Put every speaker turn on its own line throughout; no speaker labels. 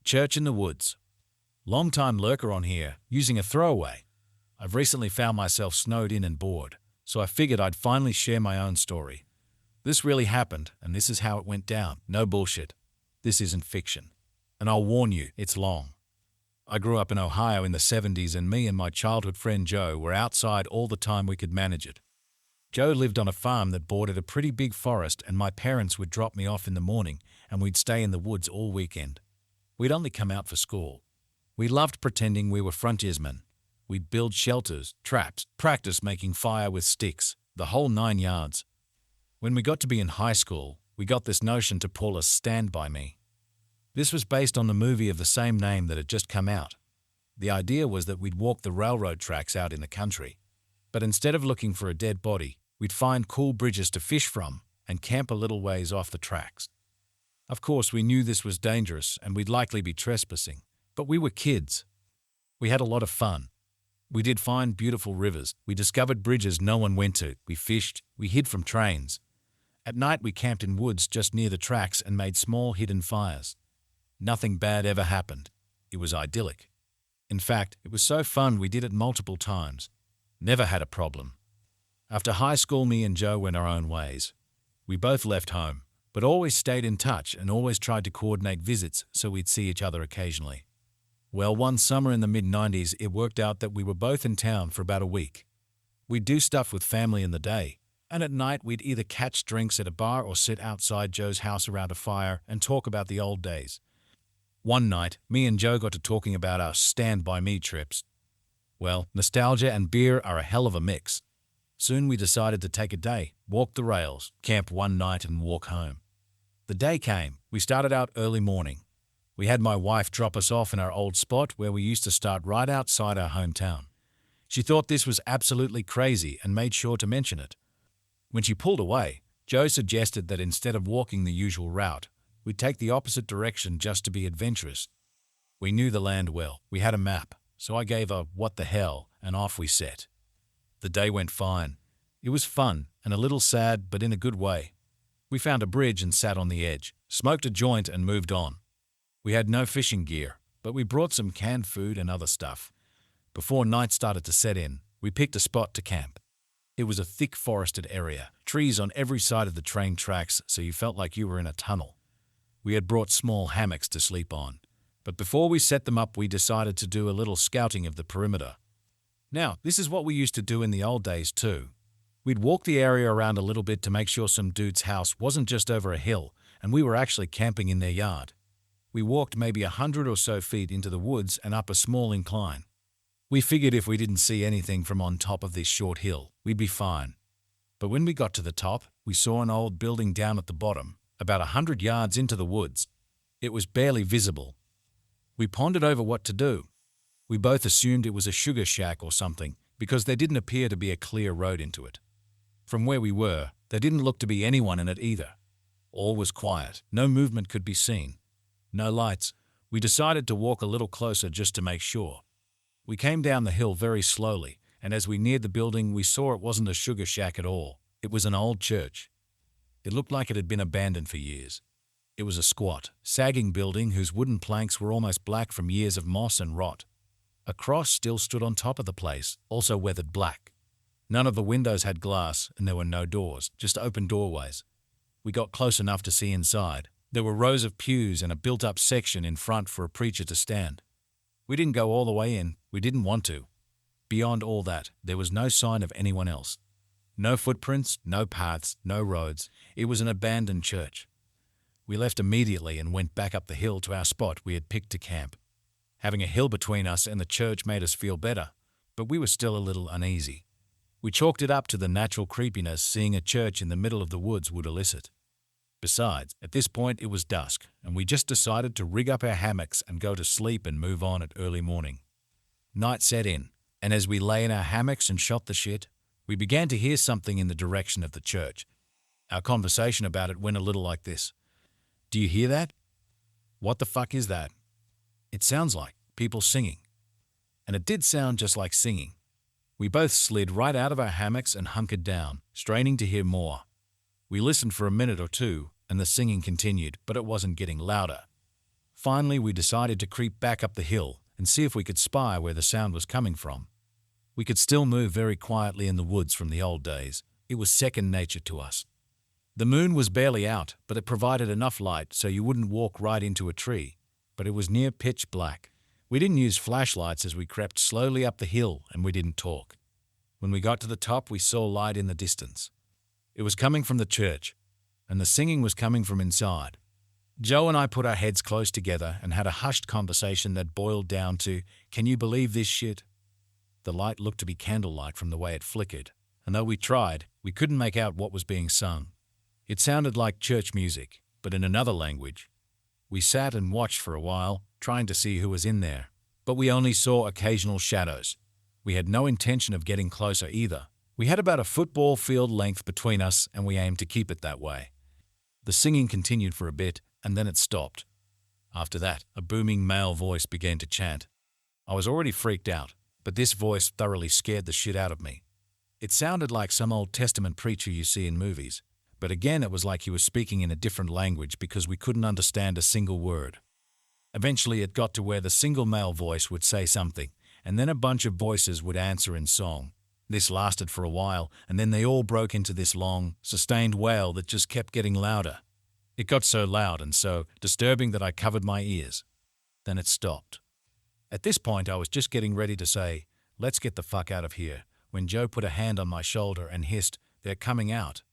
Church in the woods. Long-time lurker on here, using a throwaway. I've recently found myself snowed in and bored, so I figured I'd finally share my own story. This really happened, and this is how it went down. No bullshit. This isn't fiction. And I'll warn you, it's long. I grew up in Ohio in the 70s, and me and my childhood friend Joe were outside all the time we could manage it. Joe lived on a farm that bordered a pretty big forest, and my parents would drop me off in the morning and we'd stay in the woods all weekend. We'd only come out for school. We loved pretending we were frontiersmen. We'd build shelters, traps, practice making fire with sticks, the whole 9 yards. When we got to be in high school, we got this notion to pull a Stand By Me. This was based on the movie of the same name that had just come out. The idea was that we'd walk the railroad tracks out in the country, but instead of looking for a dead body, we'd find cool bridges to fish from and camp a little ways off the tracks. Of course, we knew this was dangerous and we'd likely be trespassing, but we were kids. We had a lot of fun. We did find beautiful rivers, we discovered bridges no one went to, we fished, we hid from trains. At night we camped in woods just near the tracks and made small hidden fires. Nothing bad ever happened. It was idyllic. In fact, it was so fun we did it multiple times. Never had a problem. After high school, me and Joe went our own ways. We both left home, but always stayed in touch and always tried to coordinate visits so we'd see each other occasionally. Well, one summer in the mid-90s, it worked out that we were both in town for about a week. We'd do stuff with family in the day, and at night we'd either catch drinks at a bar or sit outside Joe's house around a fire and talk about the old days. One night, me and Joe got to talking about our Stand By Me trips. Well, nostalgia and beer are a hell of a mix. Soon we decided to take a day, walk the rails, camp one night and walk home. The day came. We started out early morning. We had my wife drop us off in our old spot where we used to start right outside our hometown. She thought this was absolutely crazy and made sure to mention it. When she pulled away, Joe suggested that instead of walking the usual route, we'd take the opposite direction just to be adventurous. We knew the land well. We had a map, so I gave a what the hell and off we set. The day went fine. It was fun and a little sad, but in a good way. We found a bridge and sat on the edge, smoked a joint and moved on. We had no fishing gear, but we brought some canned food and other stuff. Before night started to set in, we picked a spot to camp. It was a thick forested area, trees on every side of the train tracks, so you felt like you were in a tunnel. We had brought small hammocks to sleep on, but before we set them up, we decided to do a little scouting of the perimeter. Now, this is what we used to do in the old days too. We'd walk the area around a little bit to make sure some dude's house wasn't just over a hill and we were actually camping in their yard. We walked maybe 100 or so feet into the woods and up a small incline. We figured if we didn't see anything from on top of this short hill, we'd be fine. But when we got to the top, we saw an old building down at the bottom, about 100 yards into the woods. It was barely visible. We pondered over what to do. We both assumed it was a sugar shack or something because there didn't appear to be a clear road into it. From where we were, there didn't look to be anyone in it either. All was quiet. No movement could be seen. No lights. We decided to walk a little closer just to make sure. We came down the hill very slowly, and as we neared the building, we saw it wasn't a sugar shack at all. It was an old church. It looked like it had been abandoned for years. It was a squat, sagging building whose wooden planks were almost black from years of moss and rot. A cross still stood on top of the place, also weathered black. None of the windows had glass, and there were no doors, just open doorways. We got close enough to see inside. There were rows of pews and a built-up section in front for a preacher to stand. We didn't go all the way in. We didn't want to. Beyond all that, there was no sign of anyone else. No footprints, no paths, no roads. It was an abandoned church. We left immediately and went back up the hill to our spot we had picked to camp. Having a hill between us and the church made us feel better, but we were still a little uneasy. We chalked it up to the natural creepiness seeing a church in the middle of the woods would elicit. Besides, at this point it was dusk, and we just decided to rig up our hammocks and go to sleep and move on at early morning. Night set in, and as we lay in our hammocks and shot the shit, we began to hear something in the direction of the church. Our conversation about it went a little like this. Do you hear that? What the fuck is that? It sounds like people singing. And it did sound just like singing. We both slid right out of our hammocks and hunkered down, straining to hear more. We listened for a minute or two, and the singing continued, but it wasn't getting louder. finally we decided to creep back up the hill and see if we could spy where the sound was coming from. We could still move very quietly in the woods from the old days. It was second nature to us. The moon was barely out, but it provided enough light so you wouldn't walk right into a tree, but it was near pitch black. We didn't use flashlights as we crept slowly up the hill, and we didn't talk. When we got to the top, we saw light in the distance. It was coming from the church, and the singing was coming from inside. Joe and I put our heads close together and had a hushed conversation that boiled down to, "Can you believe this shit?" The light looked to be candlelight from the way it flickered, and though we tried, we couldn't make out what was being sung. It sounded like church music, but in another language. We sat and watched for a while, trying to see who was in there, but we only saw occasional shadows. We had no intention of getting closer either. We had about a football field length between us, and we aimed to keep it that way. The singing continued for a bit, and then it stopped. After that, a booming male voice began to chant. I was already freaked out, but this voice thoroughly scared the shit out of me. It sounded like some Old Testament preacher you see in movies, but again it was like he was speaking in a different language because we couldn't understand a single word. Eventually it got to where the single male voice would say something, and then a bunch of voices would answer in song. This lasted for a while, and then they all broke into this long, sustained wail that just kept getting louder. It got so loud and so disturbing that I covered my ears. Then it stopped. At this point I was just getting ready to say, "Let's get the fuck out of here," when Joe put a hand on my shoulder and hissed, "They're coming out."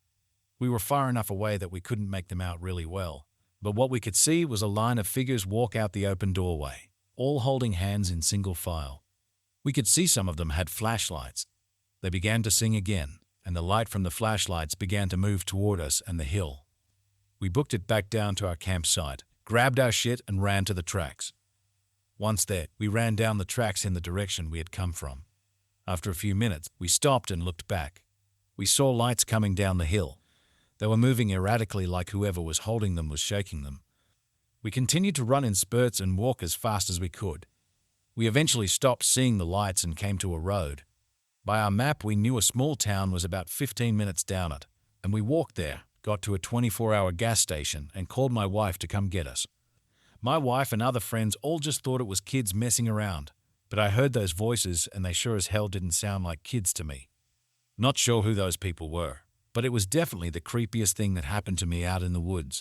We were far enough away that we couldn't make them out really well, but what we could see was a line of figures walk out the open doorway, all holding hands in single file. We could see some of them had flashlights. They began to sing again, and the light from the flashlights began to move toward us and the hill. We booked it back down to our campsite, grabbed our shit and ran to the tracks. Once there, we ran down the tracks in the direction we had come from. After a few minutes, we stopped and looked back. We saw lights coming down the hill. They were moving erratically like whoever was holding them was shaking them. We continued to run in spurts and walk as fast as we could. We eventually stopped seeing the lights and came to a road. By our map, we knew a small town was about 15 minutes down it, and we walked there, got to a 24-hour gas station, and called my wife to come get us. My wife and other friends all just thought it was kids messing around, but I heard those voices and they sure as hell didn't sound like kids to me. Not sure who those people were, but it was definitely the creepiest thing that happened to me out in the woods.